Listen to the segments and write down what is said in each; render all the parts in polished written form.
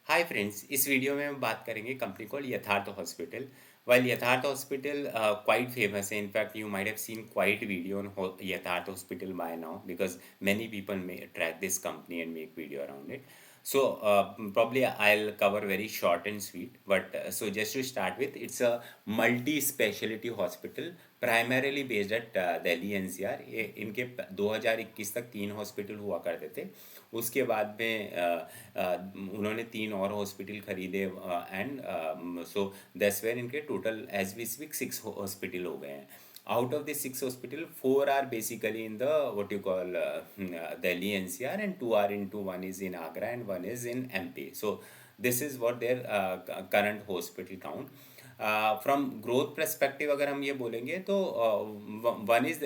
Hi friends, इस video में हम बात करेंगे company call Yatharth hospital. While Yatharth hospital quite famous है. In fact you might have seen quite video on Yatharth hospital by now because many people may track this company and make video around it. So probably I'll cover very short and sweet. But so just to start with, it's a multi-specialty hospital primarily based at Delhi NCR. इनके 2021 तक 3 hospital हुआ करते थे. उसके बाद में उन्होंने 3 और हॉस्पिटल खरीदे एंड सो दैट्स वेयर इनके total as we speak 6 hospital हो गए हैं. Out of the 6 hospital, 4 are basically in the what you call Delhi NCR, and 2 are into, one is in Agra and one is in MP. So this is what their current hospital count. From growth perspective अगर हम ये बोलेंगे तो one is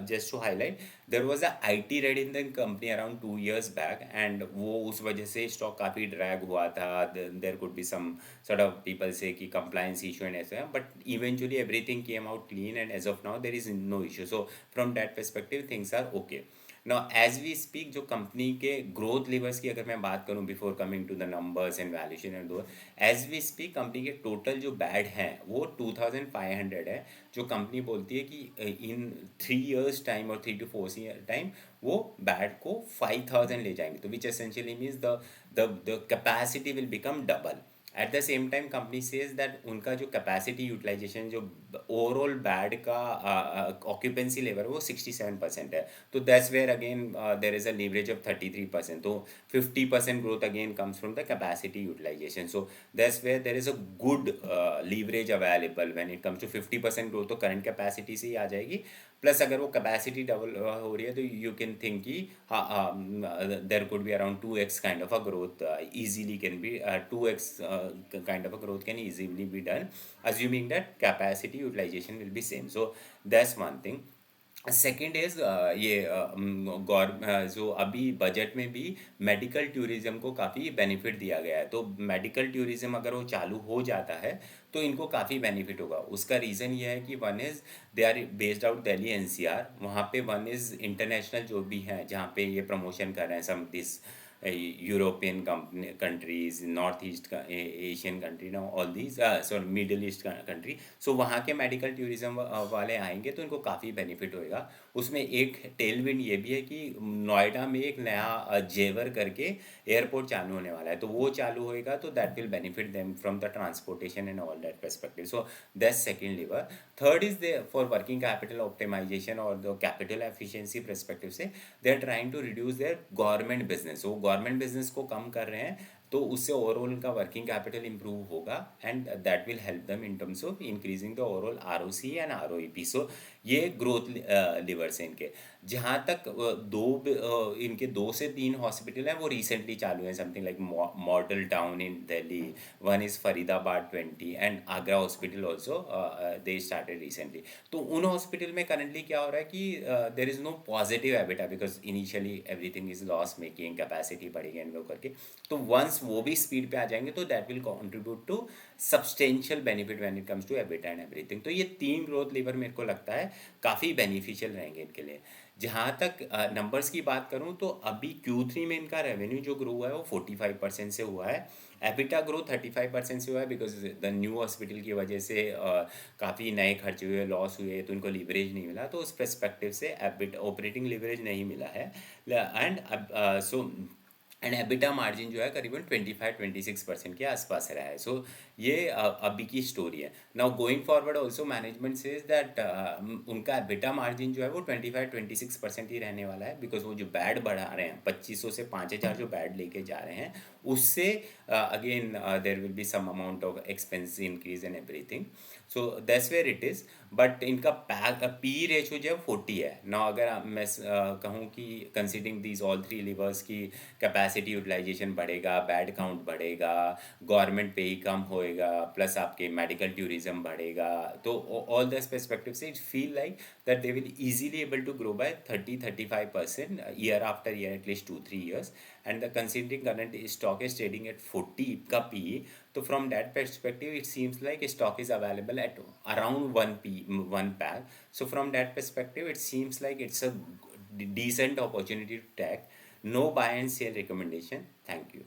just to highlight, there was a IT raid in the company around 2 years back, and वो उस वजह से stock काफ़ी ड्रैग हुआ था. There could be some sort of people say कि compliance issue and ऐसा है, but eventually everything came out clean and as of now there is no issue. So from that perspective things are okay. Now as we speak, जो company के growth levers की अगर मैं बात करूं before coming to the numbers and valuation and though, as we speak company के total जो bed हैं वो 2500 है. जो कंपनी बोलती है कि इन 3 years टाइम और 3 to 4 year टाइम वो बेड को 5000 ले जाएंगे, तो which essentially means the capacity will become double. At the same time company says that उनका जो कैपेसिटी यूटिलाइजेशन, जो ओवरऑल बेड का ऑक्यूपेंसी लेवल वो 67% है. तो that's where again there is a leverage of 33%. तो 50% growth again comes from the capacity utilisation. So that's where there is a good leverage available when it comes to 50% growth. तो current capacity से ही आ जाएगी, plus अगर वो capacity double हो रही है तो यू कैन थिंक कि देर could be around 2x kind of a growth. easily can be 2x kind of a growth can easily be done, assuming that capacity utilization will be same. So that's one thing. Second is ये जो अभी budget में भी medical tourism को काफ़ी benefit दिया गया है. तो मेडिकल टूरिज्म अगर वो चालू हो जाता है तो इनको काफ़ी बेनिफिट होगा. उसका रीज़न ये है कि one is they are based out Delhi NCR. वहाँ पे वन इज़ इंटरनेशनल जो भी हैं जहाँ पे ये प्रमोशन कर रहे हैं, some this European countries, north east Asian country, ना all these sorry middle east country. So वहाँ के मेडिकल टूरिज्म वाले आएंगे तो इनको काफ़ी बेनिफिट होएगा. उसमें एक टेलविंड ये भी है कि नोएडा में एक नया जेवर करके एयरपोर्ट चालू होने वाला है, तो वो चालू होएगा तो that will benefit them from the transportation and all that perspective. So that's second lever. Third is they for working capital optimisation और द कैपिटल एफिशिएंसी परस्पेक्टिव से they are trying to reduce their government business. वो government business को कम कर रहे हैं, तो उससे ओवरऑल उनका वर्किंग कैपिटल इंप्रूव होगा and that will help them in terms of increasing the overall ROC and ROEP. सो ये ग्रोथ लिवर्स हैं इनके. जहाँ तक इनके 2 से 3 हॉस्पिटल हैं वो रिसेंटली चालू हैं, something like model town in Delhi, one is Faridabad 20 and Agra hospital also they started recently. तो उन हॉस्पिटल में करंटली क्या हो रहा है कि there is no positive EBITDA because initially everything is loss making, capacity बढ़ेगी एंड वो करके. तो वंस वो भी स्पीड पे आ जाएंगे तो that will contribute to substantial benefit when it comes to EBITDA and everything. तो ये 3 ग्रोथ लीवर मेरे को लगता है काफ़ी बेनिफिशियल रहेंगे इनके लिए. जहाँ तक नंबर्स की बात करूँ तो अभी Q3 में इनका रेवेन्यू जो ग्रो हुआ है वो 45% से हुआ है. एबिटा ग्रो 35% से हुआ है बिकॉज द न्यू हॉस्पिटल की वजह से काफ़ी नए खर्च हुए, लॉस हुए, तो इनको लीवरेज नहीं मिला. तो उस परस्पेक्टिव से एबिट ऑपरेटिंग लीवरेज नहीं मिला है. And so and EBITDA margin जो है करीबन 25-26% के आसपास रहा है. सो ये अभी की स्टोरी है. Now going forward also management says that उनका एबिटा मार्जिन जो है वो 25-26% ही रहने वाला है बिकॉज वो जो बैड बढ़ा रहे हैं 2500 से 5000 जो बैड लेके जा रहे हैं उससे again there will be some amount of expense increase and everything. So that's where it is. But इनका पी रेशो जो है 40 है. ना अगर मैं कहूँ कि कंसिडरिंग दीज ऑल 3 लीवर्स की कैपेसिटी यूटिलाइजेशन बढ़ेगा, बैड काउंट बढ़ेगा, गवर्नमेंट पे ही कम होएगा, प्लस आपके मेडिकल टूरिज्म बढ़ेगा, तो ऑल दस परस्पेक्टिव से it feel like that they will easily able to grow by 30-35% year after year, at least 2-3 years. And the considering current stock is trading at 40 ka PE, so from that perspective it seems like stock is available at around 1 pack. So from that perspective it seems like it's a decent opportunity to tag. No buy and sell recommendation. Thank you.